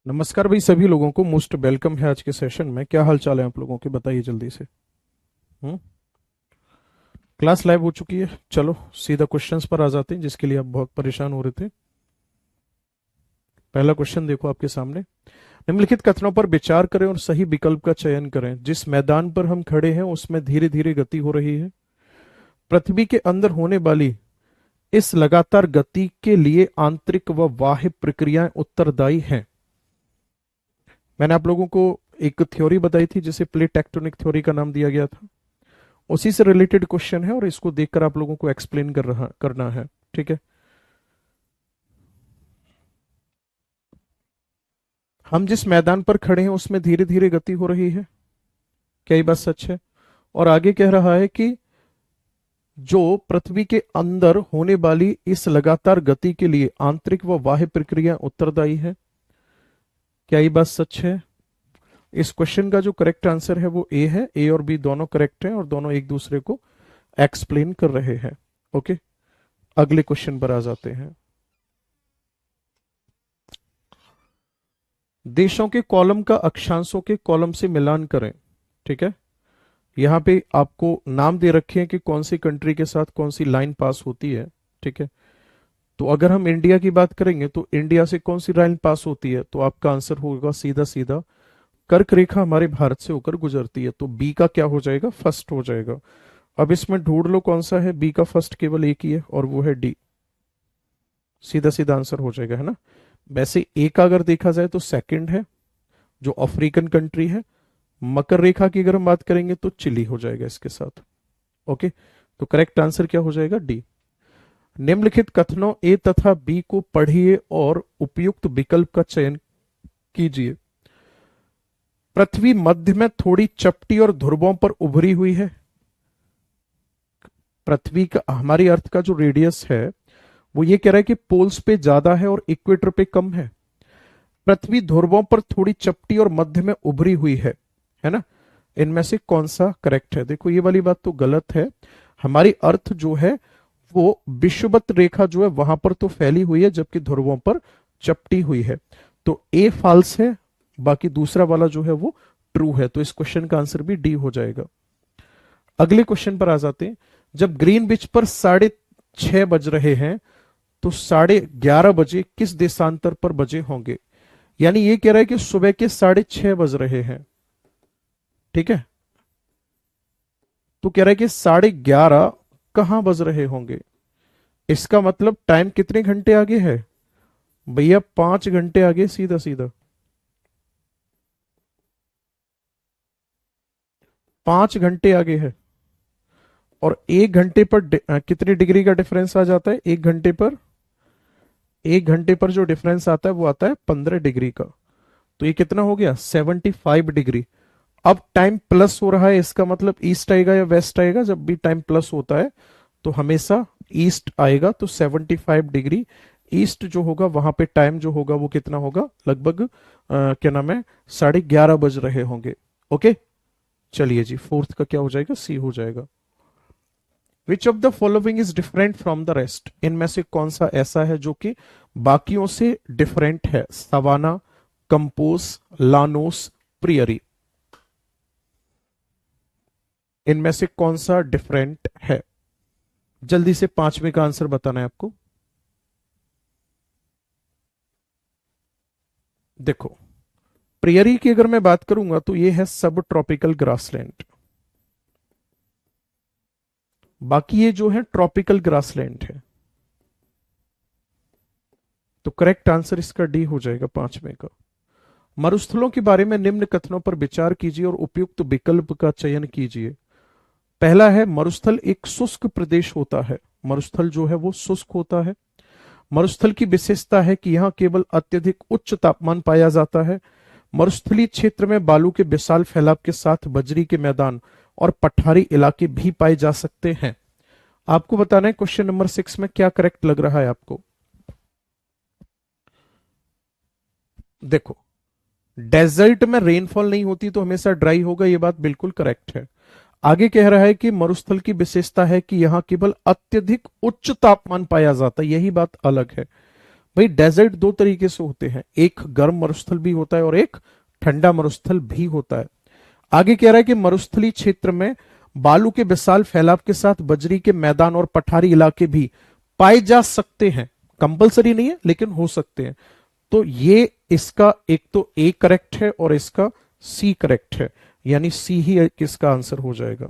नमस्कार भाई, सभी लोगों को मोस्ट वेलकम है आज के सेशन में। क्या हाल चाल है आप लोगों के, बताइए जल्दी से। हम्म क्लास लाइव हो चुकी है। चलो सीधा क्वेश्चंस पर आ जाते हैं, जिसके लिए आप बहुत परेशान हो रहे थे। पहला क्वेश्चन देखो आपके सामने। निम्नलिखित कथनों पर विचार करें और सही विकल्प का चयन करें। जिस मैदान पर हम खड़े हैं उसमें धीरे धीरे गति हो रही है। पृथ्वी के अंदर होने वाली इस लगातार गति के लिए आंतरिक व बाह्य प्रक्रियाएं उत्तरदायी हैं। मैंने आप लोगों को एक थ्योरी बताई थी जिसे प्लेट टेक्टोनिक थ्योरी का नाम दिया गया था। उसी से रिलेटेड क्वेश्चन है और इसको देखकर आप लोगों को एक्सप्लेन करना है। ठीक है। हम जिस मैदान पर खड़े हैं उसमें धीरे धीरे गति हो रही है। क्या ये बात सच है? और आगे कह रहा है कि जो पृथ्वी के अंदर होने वाली इस लगातार गति के लिए आंतरिक व बाह्य प्रक्रिया उत्तरदायी है। क्या ये बात सच है? इस क्वेश्चन का जो करेक्ट आंसर है वो ए है। ए और बी दोनों करेक्ट हैं और दोनों एक दूसरे को एक्सप्लेन कर रहे हैं। ओके, अगले क्वेश्चन पर आ जाते हैं। देशों के कॉलम का अक्षांशों के कॉलम से मिलान करें। ठीक है। यहां पे आपको नाम दे रखे हैं कि कौन सी कंट्री के साथ कौन सी लाइन पास होती है। ठीक है। तो अगर हम इंडिया की बात करेंगे तो इंडिया से कौन सी लाइन पास होती है, तो आपका आंसर होगा सीधा सीधा कर्क रेखा हमारे भारत से होकर गुजरती है। तो बी का क्या हो जाएगा? फर्स्ट हो जाएगा। अब इसमें ढूंढ लो कौन सा है। बी का फर्स्ट केवल एक ही है और वो है डी। सीधा सीधा आंसर हो जाएगा, है ना। वैसे ए का अगर देखा जाए तो सेकंड है, जो अफ्रीकन कंट्री है। मकर रेखा की अगर हम बात करेंगे तो चिली हो जाएगा इसके साथ। ओके, तो करेक्ट आंसर क्या हो जाएगा? डी। निम्नलिखित कथनों ए तथा बी को पढ़िए और उपयुक्त विकल्प का चयन कीजिए। पृथ्वी मध्य में थोड़ी चपटी और ध्रुवों पर उभरी हुई है। पृथ्वी का हमारी अर्थ का जो रेडियस है वो ये कह रहा है कि पोल्स पे ज्यादा है और इक्वेटर पे कम है। पृथ्वी ध्रुवों पर थोड़ी चपटी और मध्य में उभरी हुई है ना। इनमें से कौन सा करेक्ट है? देखो ये वाली बात तो गलत है। हमारी अर्थ जो है वो विषुवत रेखा जो है वहां पर तो फैली हुई है, जबकि ध्रुवों पर चपटी हुई है। तो ए फॉल्स है, बाकी दूसरा वाला जो है वो ट्रू है। तो इस क्वेश्चन का आंसर भी डी हो जाएगा। अगले क्वेश्चन पर आ जाते हैं। जब ग्रीनविच पर 6:30 बज रहे हैं तो 11:30 बजे किस देशांतर पर बजे होंगे? यानी ये कह रहा है कि सुबह के 6:30 बज रहे हैं। ठीक है। तो कह रहा है कि 11:30 कहां बज रहे होंगे। इसका मतलब टाइम कितने घंटे आगे है भैया? 5 घंटे आगे, सीधा सीधा 5 घंटे आगे है। और 1 घंटे पर कितने डिग्री का डिफरेंस आ जाता है? 1 घंटे पर जो डिफरेंस आता है वो आता है 15 डिग्री का। तो ये कितना हो गया? 75 डिग्री। अब टाइम प्लस हो रहा है, इसका मतलब ईस्ट आएगा या वेस्ट आएगा? जब भी टाइम प्लस होता है तो हमेशा ईस्ट आएगा। तो 75 डिग्री ईस्ट जो होगा वहां पे टाइम जो होगा वो कितना होगा? लगभग क्या नाम है, 11:30 बज रहे होंगे। ओके, चलिए जी, फोर्थ का क्या हो जाएगा? सी हो जाएगा। विच of the following is different from the rest? इनमें से कौन सा ऐसा है जो कि बाकियों से डिफरेंट है? Savanna, campos, llanos, prairie. इनमें से कौन सा डिफरेंट है? जल्दी से पांचवे का आंसर बताना है आपको। देखो, प्रियरी की अगर मैं बात करूंगा तो ये है सब ट्रॉपिकल ग्रासलैंड। बाकी ये जो है ट्रॉपिकल ग्रासलैंड है। तो करेक्ट आंसर इसका डी हो जाएगा, पांचवे का। मरुस्थलों के बारे में निम्न कथनों पर विचार कीजिए और उपयुक्त विकल्प का चयन कीजिए। पहला है, मरुस्थल एक शुष्क प्रदेश होता है। मरुस्थल जो है वो शुष्क होता है। मरुस्थल की विशेषता है कि यहां केवल अत्यधिक उच्च तापमान पाया जाता है। मरुस्थलीय क्षेत्र में बालू के विशाल फैलाव के साथ बजरी के मैदान और पठारी इलाके भी पाए जा सकते हैं। आपको बताना है क्वेश्चन नंबर 6 में क्या करेक्ट लग रहा है आपको। देखो, डेजर्ट में रेनफॉल नहीं होती तो हमेशा ड्राई होगा, ये बात बिल्कुल करेक्ट है। आगे कह रहा है कि मरुस्थल की विशेषता है कि यहां केवल अत्यधिक उच्च तापमान पाया जाता है, यही बात अलग है। भाई डेजर्ट दो तरीके से होते हैं, एक गर्म मरुस्थल भी होता है और एक ठंडा मरुस्थल भी होता है। आगे कह रहा है कि मरुस्थलीय क्षेत्र में बालू के विशाल फैलाव के साथ बजरी के मैदान और पठारी इलाके भी पाए जा सकते हैं। कंपलसरी नहीं है लेकिन हो सकते हैं। तो ये इसका एक तो ए करेक्ट है और इसका सी करेक्ट है, यानी सी ही किसका आंसर हो जाएगा।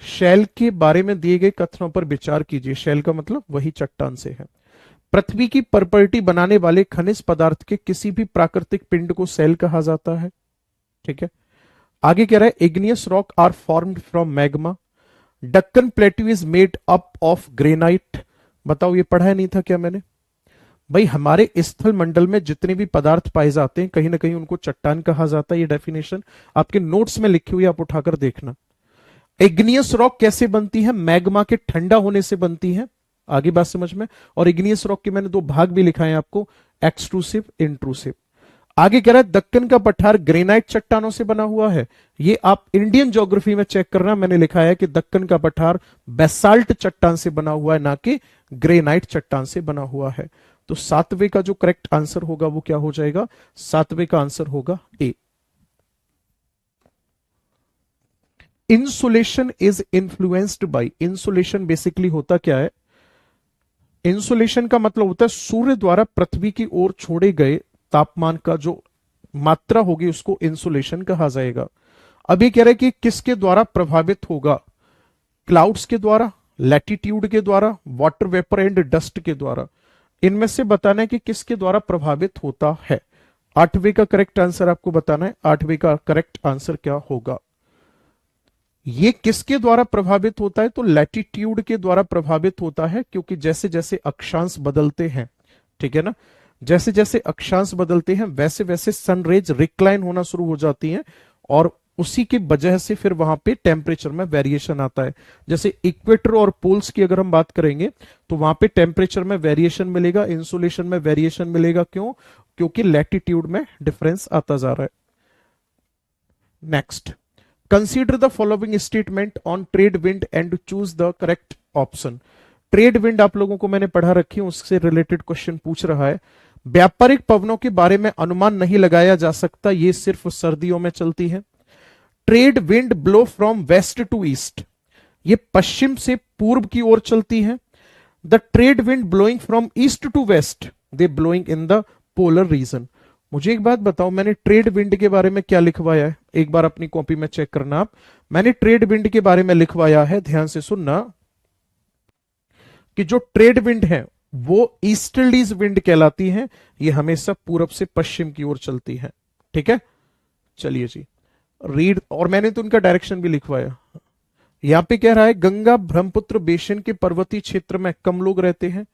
शैल के बारे में दिए गए कथनों पर विचार कीजिए। शैल का मतलब वही चट्टान से है। पृथ्वी की प्रॉपर्टी बनाने वाले खनिज पदार्थ के किसी भी प्राकृतिक पिंड को शैल कहा जाता है। ठीक है, आगे कह रहा है igneous rock are formed from magma. Deccan plateau is made up of granite. बताओ, ये पढ़ा नहीं था क्या मैंने? भाई हमारे स्थल मंडल में जितने भी पदार्थ पाए जाते हैं कहीं ना कहीं उनको चट्टान कहा जाता है। ये डेफिनेशन आपके नोट्स में लिखी हुई, आप उठाकर देखना। इग्नियस रॉक कैसे बनती है? मैग्मा के ठंडा होने से बनती है। आगे बात समझ में। और इग्नियस रॉक के मैंने दो भाग भी लिखा है आपको, एक्सट्रूसिव इंट्रूसिव। आगे कह रहा है दक्कन का पठार ग्रेनाइट चट्टानों से बना हुआ है। ये आप इंडियन ज्योग्राफी में चेक करना, मैंने लिखा है कि दक्कन का पठार बेसाल्ट चट्टान से बना हुआ है, ना कि ग्रेनाइट चट्टान से बना हुआ है। तो सातवें का जो करेक्ट आंसर होगा वो क्या हो जाएगा? सातवें का आंसर होगा A. Insulation is influenced by. Insulation basically होता क्या है? इंसुलेशन का मतलब होता है सूर्य द्वारा पृथ्वी की ओर छोड़े गए तापमान का जो मात्रा होगी उसको इंसुलेशन कहा जाएगा। अब ये कह रहे हैं कि किसके द्वारा प्रभावित होगा? क्लाउड्स के द्वारा, लैटिट्यूड के द्वारा, वाटर वेपर एंड डस्ट के द्वारा। इनमें से बताना है कि किसके द्वारा प्रभावित होता है। आठवें का करेक्ट आंसर आपको बताना है। आठवें का करेक्ट आंसर क्या होगा? ये किसके द्वारा प्रभावित होता है? तो लैटिट्यूड के द्वारा प्रभावित होता है, क्योंकि जैसे जैसे अक्षांश बदलते हैं, ठीक है ना, जैसे जैसे अक्षांश बदलते हैं वैसे वैसे सनरेज रिक्लाइन होना शुरू हो जाती हैं और उसी की वजह से फिर वहां पे टेम्परेचर में वेरिएशन आता है। जैसे इक्वेटर और पोल्स की अगर हम बात करेंगे तो वहां पे टेम्परेचर में वेरिएशन मिलेगा, इंसुलेशन में वेरिएशन मिलेगा। क्यों? क्योंकि लैटिट्यूड में डिफरेंस आता जा रहा है। Next, consider the following statement on trade wind and choose the correct option. Trade wind आप लोगों को मैंने पढ़ा रखी है, उससे रिलेटेड क्वेश्चन पूछ रहा है। व्यापारिक पवनों के बारे में अनुमान नहीं लगाया जा सकता, ये सिर्फ सर्दियों में चलती है। Trade wind blow from west to east, ये पश्चिम से पूर्व की ओर चलती है। The trade wind blowing from east to west, they blowing in the polar region. मुझे एक बात बताओ, मैंने ट्रेड विंड के बारे में क्या लिखवाया है? एक बार अपनी कॉपी में चेक करना आप। मैंने ट्रेड विंड के बारे में लिखवाया है, ध्यान से सुनना, कि जो ट्रेड विंड है वो ईस्टर्लीज विंड कहलाती है। ये हमेशा पूरब से पश्चिम की ओर चलती है। ठीक है, चलिए जी रीड। और मैंने तो उनका डायरेक्शन भी लिखवाया। यहां पे कह रहा है गंगा ब्रह्मपुत्र बेसिन के पर्वतीय क्षेत्र में कम लोग रहते हैं।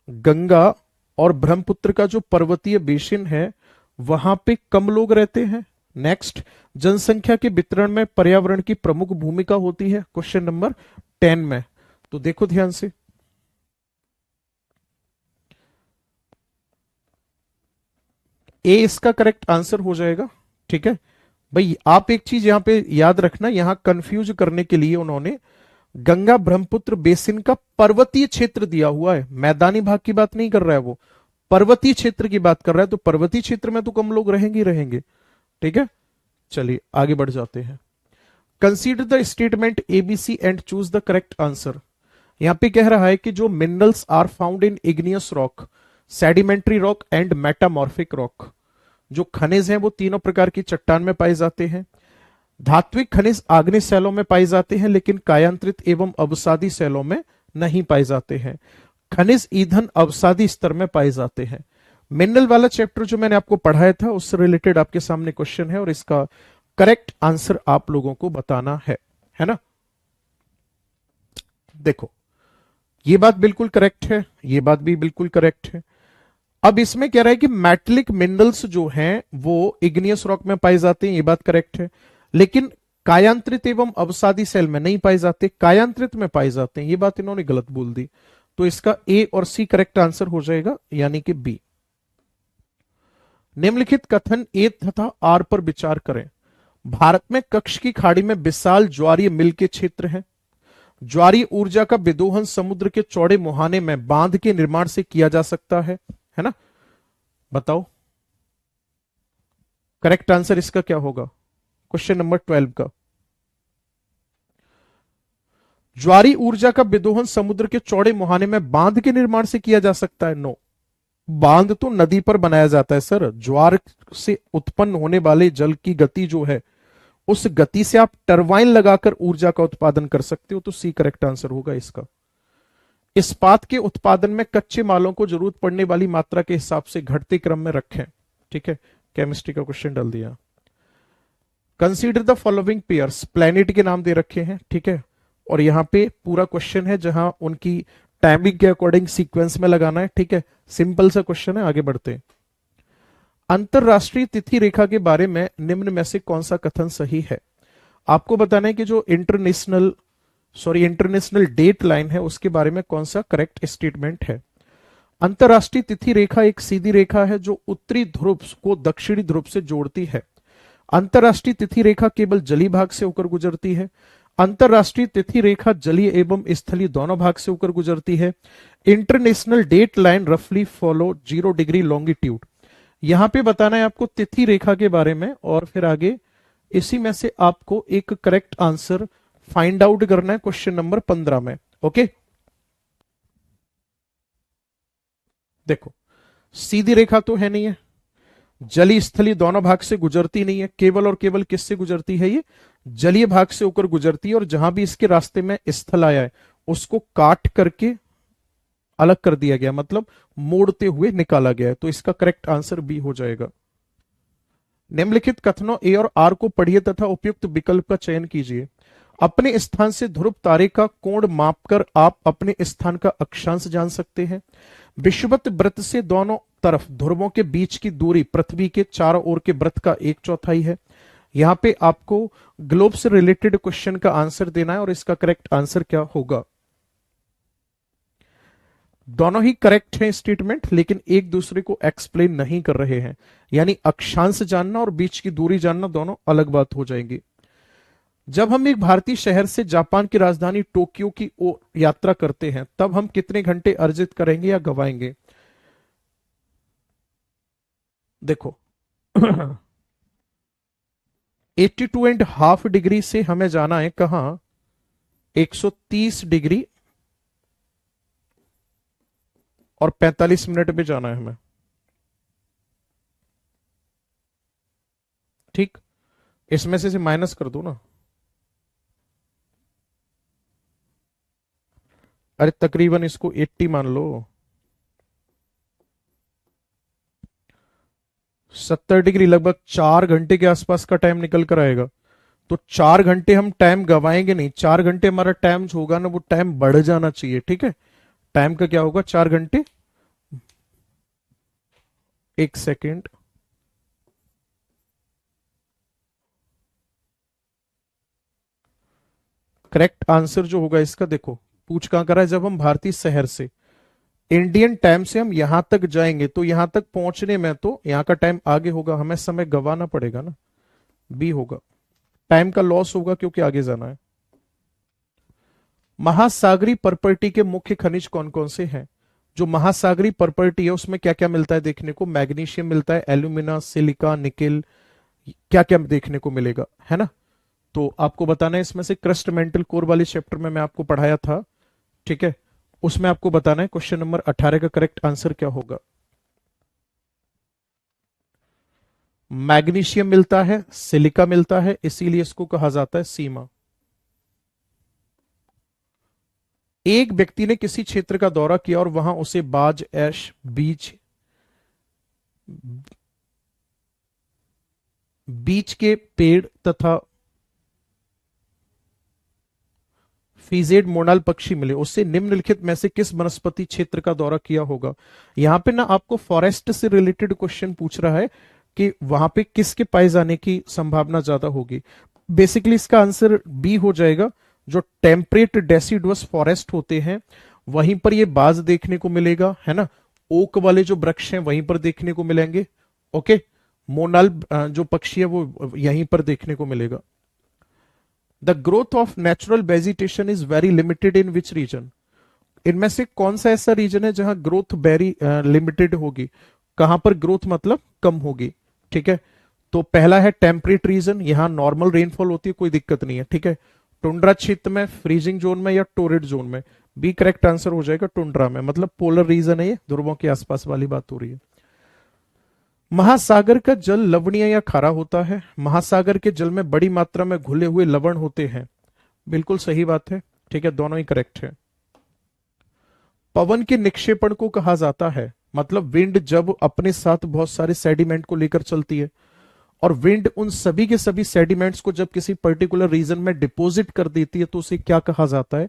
गंगा और ब्रह्मपुत्र का जो पर्वतीय बेसिन है वहां पे कम लोग रहते हैं। नेक्स्ट, जनसंख्या के वितरण में पर्यावरण की प्रमुख भूमिका होती है, क्वेश्चन नंबर 10 में। तो देखो ध्यान से, ए इसका करेक्ट आंसर हो जाएगा। ठीक है भाई, आप एक चीज यहां पे याद रखना, यहां कंफ्यूज करने के लिए उन्होंने गंगा ब्रह्मपुत्र बेसिन का पर्वतीय क्षेत्र दिया हुआ है, मैदानी भाग की बात नहीं कर रहा है, वो पर्वतीय क्षेत्र की बात कर रहा है। तो पर्वतीय क्षेत्र में तो कम लोग रहेंगे ही रहेंगे। ठीक है, चलिए आगे बढ़ जाते हैं। Consider the statement ABC and choose the correct answer. यहां पे कह रहा है कि जो minerals are found in igneous rock, sedimentary rock and metamorphic rock, जो खनिज हैं वो तीनों प्रकार की चट्टान में पाए जाते हैं। धात्विक खनिज आग्नेय शैलों में पाए जाते हैं लेकिन कायांतरित एवं अवसादी शैलों में नहीं पाए जाते हैं। खनिज ईंधन अवसादी स्तर में पाए जाते हैं। मिनरल वाला चैप्टर जो मैंने आपको पढ़ाया था उससे रिलेटेड आपके सामने क्वेश्चन है और इसका करेक्ट आंसर आप लोगों को बताना है ना। देखो, ये बात बिल्कुल करेक्ट है, ये बात भी बिल्कुल करेक्ट है। अब इसमें कह रहा है कि मेटलिक मिनरल्स जो हैं वो इग्नियस रॉक में पाए जाते हैं, ये बात करेक्ट है, लेकिन कायांतरित एवं अवसादी सेल में नहीं पाए जाते, कायांतरित में पाए जाते हैं, ये बात इन्होंने गलत बोल दी। तो इसका ए और सी करेक्ट आंसर हो जाएगा, यानी कि बी। निम्नलिखित कथन ए तथा आर पर विचार करें। भारत में कच्छ की खाड़ी में विशाल ज्वारीय मिल के क्षेत्र हैं। ज्वारी ऊर्जा का विदोहन समुद्र के चौड़े मुहाने में बांध के निर्माण से किया जा सकता है ना? बताओ करेक्ट आंसर इसका क्या होगा, क्वेश्चन नंबर 12 का। ज्वारी ऊर्जा का विदोहन समुद्र के चौड़े मुहाने में बांध के निर्माण से किया जा सकता है? नो, बांध तो नदी पर बनाया जाता है सर। ज्वार से उत्पन्न होने वाले जल की गति जो है, उस गति से आप टरबाइन लगाकर ऊर्जा का उत्पादन कर सकते हो। तो सी करेक्ट आंसर होगा इसका। इस्पात के उत्पादन में कच्चे मालों को जरूरत पड़ने वाली मात्रा के हिसाब से घटते क्रम में रखें। ठीक है, केमिस्ट्री का क्वेश्चन डाल दिया। Consider the following pairs, planet के नाम दे रखे हैं। ठीक है, और यहां पे पूरा क्वेश्चन है जहां उनकी टाइमिंग के अकॉर्डिंग सीक्वेंस में लगाना है। ठीक है, सिंपल सा क्वेश्चन है, आगे बढ़ते हैं। अंतरराष्ट्रीय तिथि रेखा के बारे में निम्न में से कौन सा कथन सही है? आपको बताना है कि जो इंटरनेशनल डेट लाइन है उसके बारे में कौन सा करेक्ट स्टेटमेंट है। अंतरराष्ट्रीय तिथि रेखा एक सीधी रेखा है जो उत्तरी ध्रुव को दक्षिणी ध्रुव से जोड़ती है। अंतरराष्ट्रीय तिथि रेखा केवल जलीय भाग से होकर गुजरती है। अंतरराष्ट्रीय तिथि रेखा जलीय एवं स्थलीय दोनों भाग से होकर गुजरती है। इंटरनेशनल डेट लाइन रफली फॉलो 0 डिग्री लॉन्गिट्यूड। यहां पे बताना है आपको तिथि रेखा के बारे में, और फिर आगे इसी में से आपको एक करेक्ट आंसर फाइंड आउट करना है क्वेश्चन नंबर 15 में। ओके, देखो सीधी रेखा तो है नहीं है, जलीय स्थलीय दोनों भाग से गुजरती नहीं है, केवल और केवल किससे गुजरती है? ये जलीय भाग से होकर गुजरती है। और जहां भी इसके रास्ते में स्थल आया है उसको काट करके अलग कर दिया गया, मतलब मोड़ते हुए निकाला गया है। तो इसका करेक्ट आंसर बी हो जाएगा। निम्नलिखित कथनों ए और आर को पढ़िए तथा उपयुक्त विकल्प का चयन कीजिए। अपने स्थान से ध्रुव तारे का कोण मापकर आप अपने स्थान का अक्षांश जान सकते हैं। विषुवत वृत्त से दोनों तरफ ध्रुवों के बीच की दूरी पृथ्वी के चारों ओर के वृत्त का 1/4 है। यहां पे आपको ग्लोब से रिलेटेड क्वेश्चन का आंसर देना है, और इसका करेक्ट आंसर क्या होगा। दोनों ही करेक्ट हैं स्टेटमेंट, लेकिन एक दूसरे को एक्सप्लेन नहीं कर रहे हैं। यानी अक्षांश जानना और बीच की दूरी जानना दोनों अलग बात हो जाएंगी। जब हम एक भारतीय शहर से जापान की राजधानी टोक्यो की ओर यात्रा करते हैं तब हम कितने घंटे अर्जित करेंगे या गवाएंगे? देखो 82.5 डिग्री से हमें जाना है कहां? 130 डिग्री और 45 मिनट में जाना है हमें। ठीक, इसमें से माइनस कर दो ना। अरे तकरीबन इसको 80 मान लो। 70 डिग्री, लगभग 4 घंटे के आसपास का टाइम निकल कर आएगा। तो 4 घंटे हम टाइम गवाएंगे नहीं, 4 घंटे हमारा टाइम जो होगा ना वो टाइम बढ़ जाना चाहिए। ठीक है, टाइम का क्या होगा? 4 घंटे, एक सेकेंड, करेक्ट आंसर जो होगा इसका, देखो पूछ कहां कर रहा है, जब हम भारतीय शहर से इंडियन टाइम से हम यहां तक जाएंगे तो यहां तक पहुंचने में तो यहां का टाइम आगे होगा, हमें समय गवाना पड़ेगा ना। बी होगा, टाइम का लॉस होगा क्योंकि आगे जाना है। महासागरी प्रॉपर्टी के मुख्य खनिज कौन कौन से हैं? जो महासागरी प्रॉपर्टी है उसमें क्या क्या मिलता है देखने को? मैग्नीशियम मिलता है, एल्यूमिना, सिलिका, निकेल, क्या क्या देखने को मिलेगा, है ना? तो आपको बताना है इसमें से क्रस्ट मेंटल कोर वाले चैप्टर में मैं आपको पढ़ाया था। ठीक है, उसमें आपको बताना है क्वेश्चन नंबर 18 का करेक्ट आंसर क्या होगा। मैग्नीशियम मिलता है, सिलिका मिलता है, इसीलिए इसको कहा जाता है सीमा। एक व्यक्ति ने किसी क्षेत्र का दौरा किया और वहां उसे बाज, ऐश, बीच के पेड़ तथा फीजेड मोनाल पक्षी मिले। उससे निम्नलिखित में से किस वनस्पति क्षेत्र का दौरा किया होगा? यहां पे ना आपको फॉरेस्ट से रिलेटेड क्वेश्चन पूछ रहा है कि वहां पे किसके पाए जाने की संभावना ज्यादा होगी। बेसिकली इसका आंसर बी हो जाएगा। जो टेम्परेट डेसिडुअस फॉरेस्ट होते हैं वहीं पर ये बाज देखने को मिलेगा, है ना। ओक वाले जो वृक्ष हैं वहीं पर देखने को मिलेंगे। ओके, मोनाल जो पक्षी है वो यहीं पर देखने को मिलेगा। The growth of natural vegetation is very limited in which region? इनमें से कौन सा ऐसा रीजन है जहां ग्रोथ वेरी लिमिटेड होगी? कहां पर ग्रोथ मतलब कम होगी? ठीक है, तो पहला है टेम्परेट रीजन, यहां नॉर्मल रेनफॉल होती है, कोई दिक्कत नहीं है। ठीक है, टुंड्रा क्षेत्र में, फ्रीजिंग जोन में, या टोरिड जोन में? बी करेक्ट आंसर हो जाएगा टुंड्रा में, मतलब पोलर रीजन है ये, ध्रुवों के आसपास वाली बात हो रही है। महासागर का जल लवणीय या खारा होता है? महासागर के जल में बड़ी मात्रा में घुले हुए लवण होते हैं। बिल्कुल सही बात है। ठीक है, दोनों ही करेक्ट है। पवन के निक्षेपण को कहा जाता है? मतलब विंड जब अपने साथ बहुत सारे सेडिमेंट को लेकर चलती है और विंड उन सभी के सभी सेडिमेंट्स को जब किसी पर्टिकुलर रीजन में डिपॉजिट कर देती है तो उसे क्या कहा जाता है?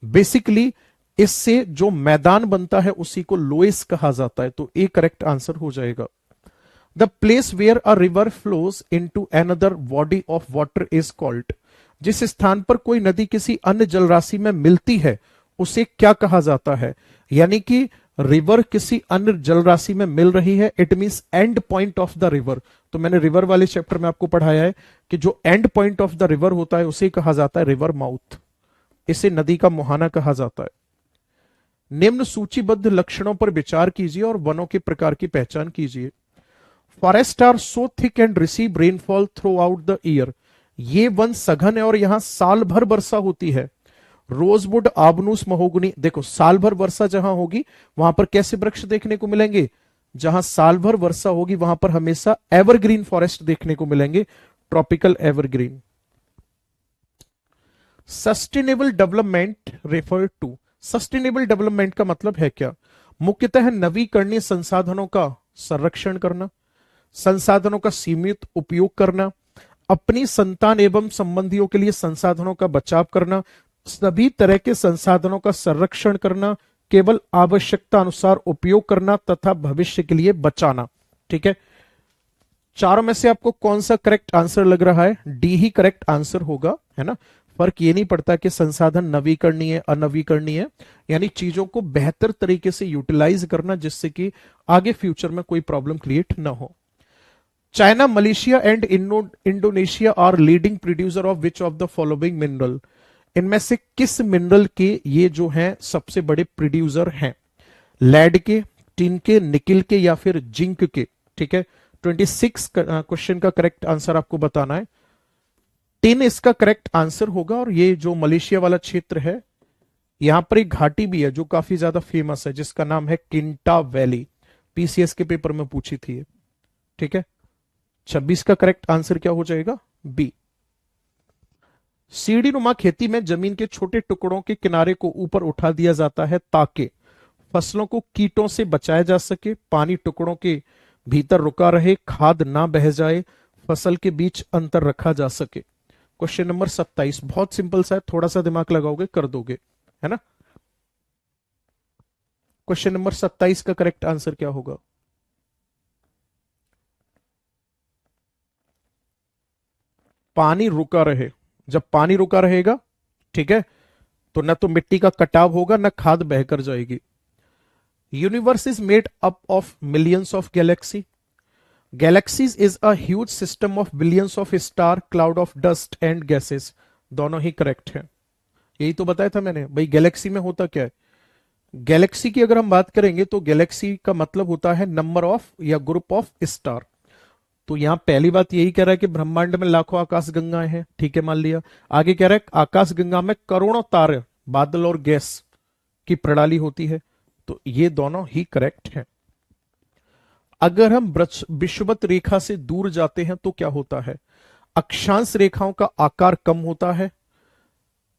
बेसिकली इससे जो मैदान बनता है उसी को लोएस कहा जाता है, तो ए करेक्ट आंसर हो जाएगा। The place where a river flows into another body of water is called? जिस स्थान पर कोई नदी किसी अन्य जलराशि में मिलती है उसे क्या कहा जाता है? यानी कि रिवर किसी अन्य जलराशि में मिल रही है, it means and point of the river. तो मैंने रिवर वाले चैप्टर में आपको पढ़ाया है कि जो and point of the river होता है उसे कहा जाता है रिवर माउथ, इसे नदी का मुहाना कहा जाता है। निम्न सूचीबद्ध लक्षणों पर विचार कीजिए और वनों के प्रकार की पहचान कीजिए। Forest are so thick and receive rainfall throughout the year? ये वन सघन है और यहां साल भर वर्षा होती है। रोजवुड, आबनूस, महोगनी, देखो साल भर वर्षा जहां होगी वहां पर कैसे वृक्ष देखने को मिलेंगे? जहां साल भर वर्षा होगी वहां पर हमेशा एवरग्रीन फॉरेस्ट देखने को मिलेंगे, tropical evergreen. Sustainable development refer to? Sustainable development का मतलब है क्या? मुख्यतः नवीकरणीय संसाधनों का संरक्षण करना, संसाधनों का सीमित उपयोग करना, अपनी संतान एवं संबंधियों के लिए संसाधनों का बचाव करना, सभी तरह के संसाधनों का संरक्षण करना, केवल आवश्यकता अनुसार उपयोग करना तथा भविष्य के लिए बचाना। ठीक है, चारों में से आपको कौन सा करेक्ट आंसर लग रहा है? डी ही करेक्ट आंसर होगा, है ना। फर्क ये नहीं पड़ता कि संसाधन नवीकरणीय अनवीकरणीय, यानी चीजों को बेहतर तरीके से यूटिलाइज करना जिससे कि आगे फ्यूचर में कोई प्रॉब्लम क्रिएट ना हो। China, Malaysia and Indonesia are leading producer of which of the following mineral? इनमें से किस मिनरल के ये जो हैं सबसे बड़े प्रोड्यूसर हैं? लेड के, टिन के, निकिल के, या फिर जिंक के? ठीक है, 26 क्वेश्चन का करेक्ट आंसर आपको बताना है। टिन इसका करेक्ट आंसर होगा। और ये जो मलेशिया वाला क्षेत्र है यहां पर एक घाटी भी है जो काफी ज्यादा फेमस है जिसका नाम है किंटा वैली, पीसीएस के पेपर में पूछी थी। ठीक है, 26 का करेक्ट आंसर क्या हो जाएगा? बी। सीढ़ी नुमा खेती में जमीन के छोटे टुकड़ों के किनारे को ऊपर उठा दिया जाता है ताकि फसलों को कीटों से बचाया जा सके, पानी टुकड़ों के भीतर रुका रहे, खाद ना बह जाए, फसल के बीच अंतर रखा जा सके। क्वेश्चन नंबर 27 बहुत सिंपल सा है, थोड़ा सा दिमाग लगाओगे कर दोगे, है ना। क्वेश्चन नंबर 27 का करेक्ट आंसर क्या होगा? पानी रुका रहे। जब पानी रुका रहेगा, ठीक है, तो न तो मिट्टी का कटाव होगा न खाद बहकर जाएगी। Universe is made up of millions of Galaxy? Galaxies is a huge system of billions of star, cloud of dust and gases. दोनों ही करेक्ट है। यही तो बताया था मैंने भाई, गैलेक्सी में होता क्या है। गैलेक्सी की अगर हम बात करेंगे तो गैलेक्सी का मतलब होता है नंबर ऑफ या ग्रुप ऑफ स्टार। तो यहां पहली बात यही कह रहा है कि ब्रह्मांड में लाखों आकाश गंगाएं हैं, ठीक है, मान लिया। आगे कह रहा है आकाश गंगा में करोड़ों तारे, बादल और गैस की प्रणाली होती है। तो ये दोनों ही करेक्ट हैं। अगर हम विषुवत रेखा से दूर जाते हैं तो क्या होता है? अक्षांश रेखाओं का आकार कम होता है,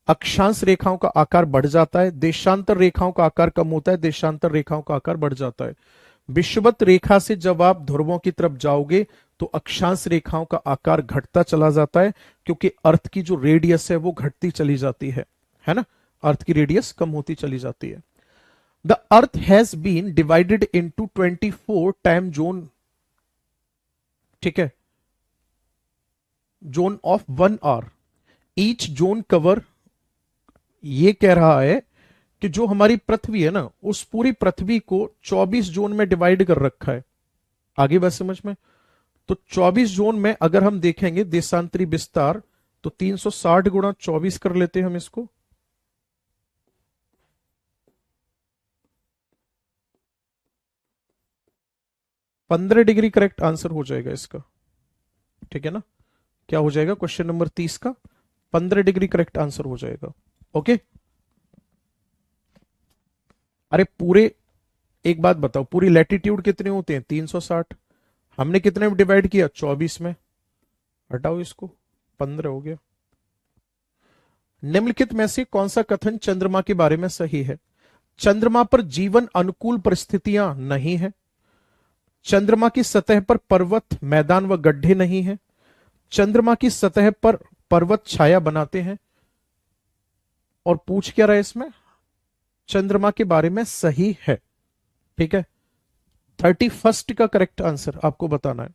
अक्षांश रेखाओं का आकार बढ़ जाता है, देशांतर रेखाओं का आकार कम होता है, देशांतर रेखाओं का आकार बढ़ जाता है। विषुवत रेखा से जब आप ध्रुवों की तरफ जाओगे तो अक्षांश रेखाओं का आकार घटता चला जाता है क्योंकि अर्थ की जो रेडियस है वो घटती चली जाती है ना, अर्थ की रेडियस कम होती चली जाती है। The earth has been divided into 24 time zone, ठीक है, zone of 1 hour each zone cover. ये कह रहा है कि जो हमारी पृथ्वी है ना उस पूरी पृथ्वी को 24 जोन में डिवाइड कर रखा है। आगे बात समझ में? तो 24 जोन में अगर हम देखेंगे देशांतरी विस्तार तो 360 गुणा 24 कर लेते हैं हम इसको। 15 डिग्री करेक्ट आंसर हो जाएगा इसका, ठीक है ना। क्या हो जाएगा क्वेश्चन नंबर 30 का? 15 डिग्री करेक्ट आंसर हो जाएगा। ओके। अरे पूरे, एक बात बताओ, पूरी लैटिट्यूड कितने होते हैं? 360। हमने कितने में डिवाइड किया? 24 में। हटाओ इसको, 15 हो गया। निम्नलिखित में से कौन सा कथन चंद्रमा के बारे में सही है? चंद्रमा पर जीवन अनुकूल परिस्थितियां नहीं है। चंद्रमा की सतह पर पर्वत, मैदान व गड्ढे नहीं है। चंद्रमा की सतह पर पर्वत छाया बनाते हैं। और पूछ क्या रहा है इसमें? चंद्रमा के बारे में सही है, ठीक है। 31 का करेक्ट आंसर आपको बताना है।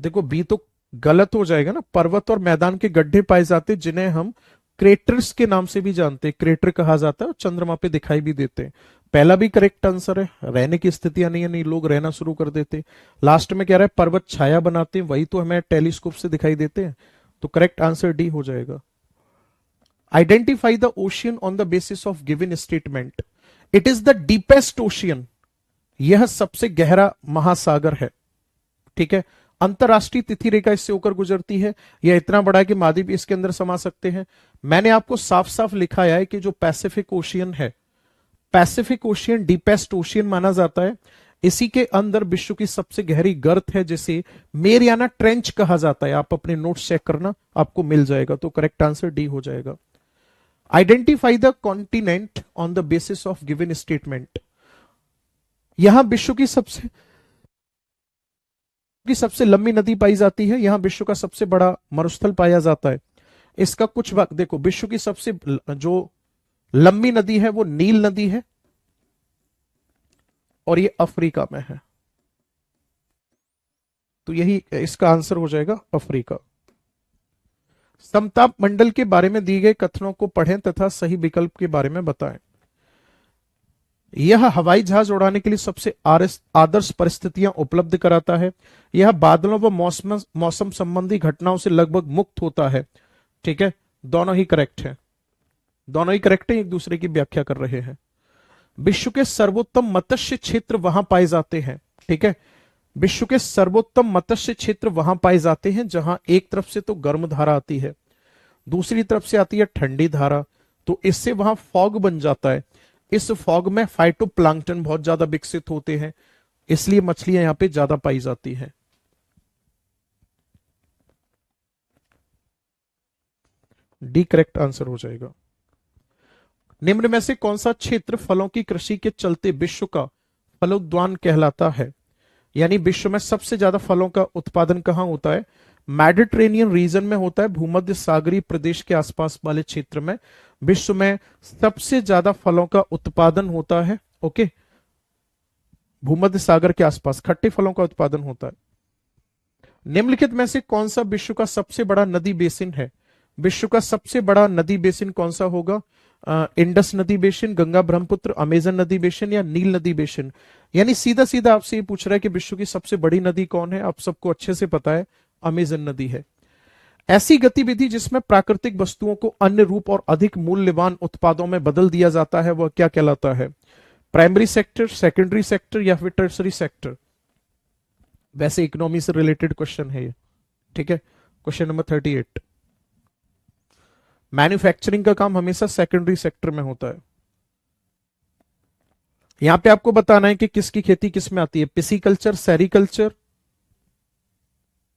देखो बी तो गलत हो जाएगा ना। पर्वत और मैदान के गड्ढे पाए जाते जिन्हें हम क्रेटर्स के नाम से भी जानते हैं, क्रेटर कहा जाता है, और चंद्रमा पे दिखाई भी देते हैं। पहला भी करेक्ट आंसर है। रहने की स्थितियां नहीं है, नहीं लोग रहना शुरू कर देते। लास्ट में कह रहा है पर्वत छाया बनाते हैं, वही तो हमें टेलीस्कोप से दिखाई देते हैं। तो करेक्ट आंसर डी हो जाएगा। Identify the ocean on the basis of given statement. It is the deepest ocean. यह सबसे गहरा महासागर है, ठीक है। अंतरराष्ट्रीय तिथि रेखा इससे होकर गुजरती है। यह इतना बड़ा है कि महाद्वीप इसके अंदर समा सकते हैं। मैंने आपको साफ साफ लिखा है कि जो पैसिफिक ओशियन है, पैसिफिक ओशियन डीपेस्ट ओशियन माना जाता है। इसी के अंदर विश्व की सबसे गहरी गर्त है, जिसे मेरियाना ट्रेंच कहा जाता है। आप अपने नोट्स चेक करना, आपको मिल जाएगा। तो करेक्ट आंसर डी हो जाएगा। Identify the continent on the basis of given statement. यहां विश्व की सबसे लंबी नदी पाई जाती है। यहां विश्व का सबसे बड़ा मरुस्थल पाया जाता है। इसका कुछ वक्त देखो, विश्व की सबसे जो लंबी नदी है वो नील नदी है, और ये अफ्रीका में है। तो यही इसका आंसर हो जाएगा, अफ्रीका। समताप मंडल के बारे में दिए गए कथनों को पढ़ें तथा सही विकल्प के बारे में बताएं। यह हवाई जहाज उड़ाने के लिए सबसे आदर्श परिस्थितियां उपलब्ध कराता है। यह बादलों व मौसम संबंधी घटनाओं से लगभग मुक्त होता है, ठीक है। दोनों ही करेक्ट है, दोनों ही करेक्ट है, एक दूसरे की व्याख्या कर रहे हैं। विश्व के सर्वोत्तम मत्स्य क्षेत्र वहां पाए जाते हैं, ठीक है। विश्व के सर्वोत्तम मत्स्य क्षेत्र वहां पाए जाते हैं जहां एक तरफ से तो गर्म धारा आती है, दूसरी तरफ से आती है ठंडी धारा। तो इससे वहां फॉग बन जाता है। इस फॉग में फाइटोप्लैंक्टन बहुत ज्यादा विकसित होते हैं, इसलिए मछलियां यहां पे ज्यादा पाई जाती हैं। डी करेक्ट आंसर हो जाएगा। निम्न में से कौन सा क्षेत्र फलों की कृषि के चलते विश्व का फलोद्यान कहलाता है? यानी विश्व में सबसे ज्यादा फलों का उत्पादन कहां होता है? मेडिटेरेनियन रीजन में होता है, भूमध्य सागरीय प्रदेश के आसपास वाले क्षेत्र में विश्व में सबसे ज्यादा फलों का उत्पादन होता है। ओके, भूमध्य सागर के आसपास खट्टे फलों का उत्पादन होता है। निम्नलिखित में से कौन सा विश्व का सबसे बड़ा नदी बेसिन है? विश्व का सबसे बड़ा नदी बेसिन कौन सा होगा? इंडस नदी बेसिन, गंगा ब्रह्मपुत्र, अमेजन नदी बेसिन या नील नदी बेसिन? यानी सीधा सीधा आपसे ये पूछ रहा है कि विश्व की सबसे बड़ी नदी कौन है? आप सबको अच्छे से पता है, अमेजन नदी है। ऐसी गतिविधि जिसमें प्राकृतिक वस्तुओं को अन्य रूप और अधिक मूल्यवान उत्पादों में बदल दिया जाता है, वह क्या कहलाता है? प्राइमरी सेक्टर, सेकेंडरी सेक्टर या फिर टर्सरी सेक्टर? वैसे इकोनॉमी से रिलेटेड क्वेश्चन है ये, ठीक है। Question number 38। मैन्युफैक्चरिंग का काम हमेशा सेकेंडरी सेक्टर में होता है। यहां पे आपको बताना है कि किसकी खेती किस में आती है, पिसीकल्चर, सेरिकल्चर,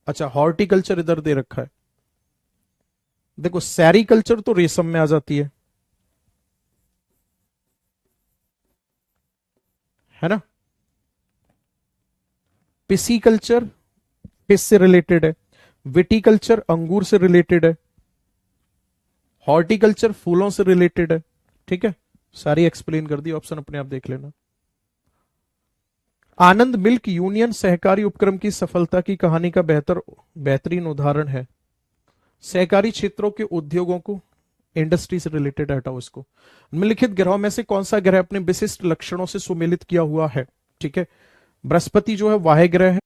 अच्छा हॉर्टिकल्चर इधर दे रखा है। देखो सेरिकल्चर तो रेशम में आ जाती है ना। पिसीकल्चर फिश से रिलेटेड है, विटिकल्चर अंगूर से रिलेटेड है, हॉर्टिकल्चर फूलों से रिलेटेड है, ठीक है। सारी एक्सप्लेन कर दी, ऑप्शन अपने आप देख लेना। आनंद मिल्क यूनियन सहकारी उपक्रम की सफलता की कहानी का बेहतरीन उदाहरण है। सहकारी क्षेत्रों के उद्योगों को इंडस्ट्री से रिलेटेड, हटाओ इसको। निम्नलिखित ग्रहों में से कौन सा ग्रह अपने विशिष्ट लक्षणों से सुमेलित किया हुआ है? ठीक है, बृहस्पति जो है वाह्य ग्रह है,